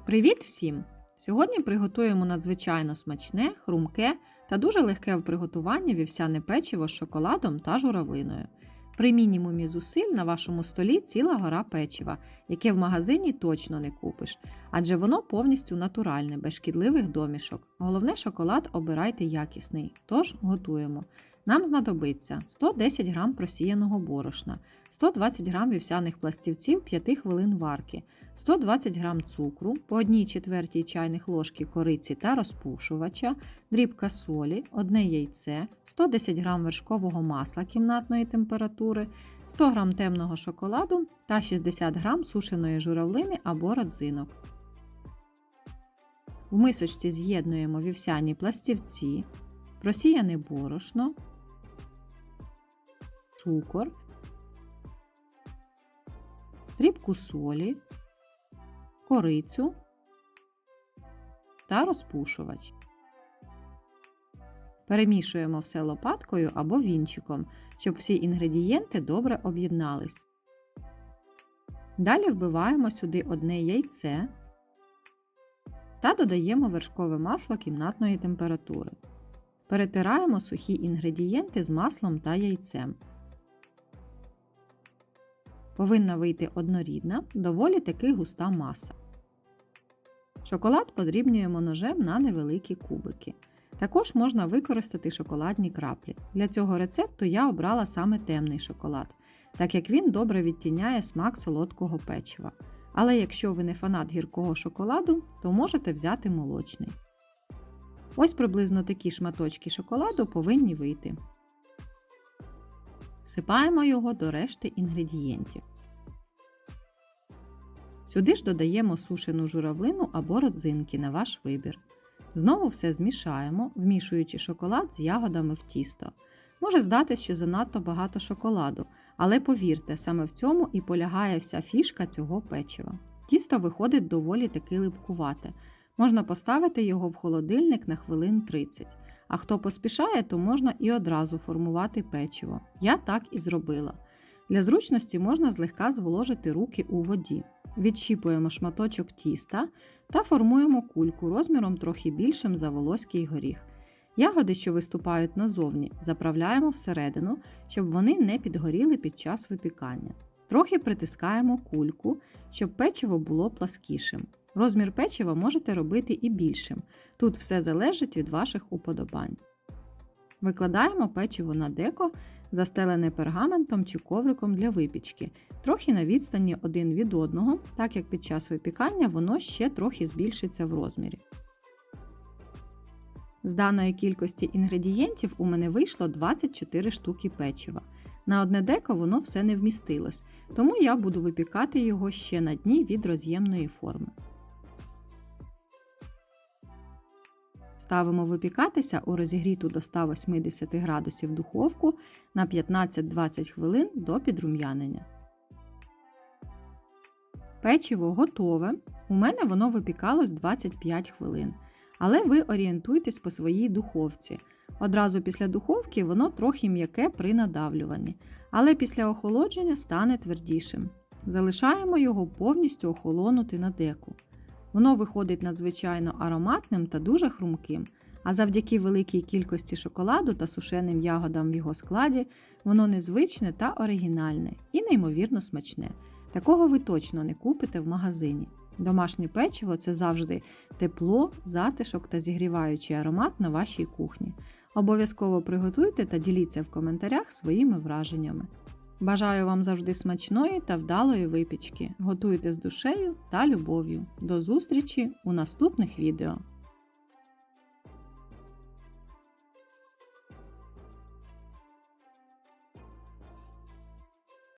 Привіт всім! Сьогодні приготуємо надзвичайно смачне, хрумке та дуже легке в приготуванні вівсяне печиво з шоколадом та журавлиною. При мінімумі зусиль на вашому столі ціла гора печива, яке в магазині точно не купиш, адже воно повністю натуральне, без шкідливих домішок. Головне, шоколад обирайте якісний, тож готуємо. Нам знадобиться 110 г просіяного борошна, 120 г вівсяних пластівців 5 хвилин варки, 120 г цукру, по 1/4 чайних ложки кориці та розпушувача, дрібка солі, 1 яйце, 110 г вершкового масла кімнатної температури, 100 г темного шоколаду та 60 г сушеної журавлини або родзинок. В мисочці з'єднуємо вівсяні пластівці, просіяне борошно, цукор, дрібку солі, корицю та розпушувач. Перемішуємо все лопаткою або вінчиком, щоб всі інгредієнти добре об'єднались. Далі вбиваємо сюди 1 яйце та додаємо вершкове масло кімнатної температури. Перетираємо сухі інгредієнти з маслом та яйцем. Повинна вийти однорідна, доволі таки густа маса. Шоколад подрібнюємо ножем на невеликі кубики. Також можна використати шоколадні краплі. Для цього рецепту я обрала саме темний шоколад, так як він добре відтіняє смак солодкого печива. Але якщо ви не фанат гіркого шоколаду, то можете взяти молочний. Ось приблизно такі шматочки шоколаду повинні вийти. Всипаємо його до решти інгредієнтів. Сюди ж додаємо сушену журавлину або родзинки на ваш вибір. Знову все змішаємо, вмішуючи шоколад з ягодами в тісто. Може здатись, що занадто багато шоколаду, але повірте, саме в цьому і полягає вся фішка цього печива. Тісто виходить доволі таки липкувате. Можна поставити його в холодильник на хвилин 30. А хто поспішає, то можна і одразу формувати печиво. Я так і зробила. Для зручності можна злегка зволожити руки у воді. Відщіпуємо шматочок тіста та формуємо кульку розміром трохи більшим за волоський горіх. Ягоди, що виступають назовні, заправляємо всередину, щоб вони не підгоріли під час випікання. Трохи притискаємо кульку, щоб печиво було пласкішим. Розмір печива можете робити і більшим. Тут все залежить від ваших уподобань. Викладаємо печиво на деко, застелене пергаментом чи ковриком для випічки, трохи на відстані один від одного, так як під час випікання воно ще трохи збільшиться в розмірі. З даної кількості інгредієнтів у мене вийшло 24 штуки печива. На одне деко воно все не вмістилось, тому я буду випікати його ще на дні від роз'ємної форми. Ставимо випікатися у розігріту до 180 градусів духовку на 15-20 хвилин до підрум'янення. Печиво готове. У мене воно випікалось 25 хвилин. Але ви орієнтуйтесь по своїй духовці. Одразу після духовки воно трохи м'яке при надавлюванні, але після охолодження стане твердішим. Залишаємо його повністю охолонути на деку. Воно виходить надзвичайно ароматним та дуже хрумким, а завдяки великій кількості шоколаду та сушеним ягодам в його складі, воно незвичне та оригінальне і неймовірно смачне. Такого ви точно не купите в магазині. Домашнє печиво – це завжди тепло, затишок та зігріваючий аромат на вашій кухні. Обов'язково приготуйте та діліться в коментарях своїми враженнями. Бажаю вам завжди смачної та вдалої випічки. Готуйте з душею та любов'ю. До зустрічі у наступних відео!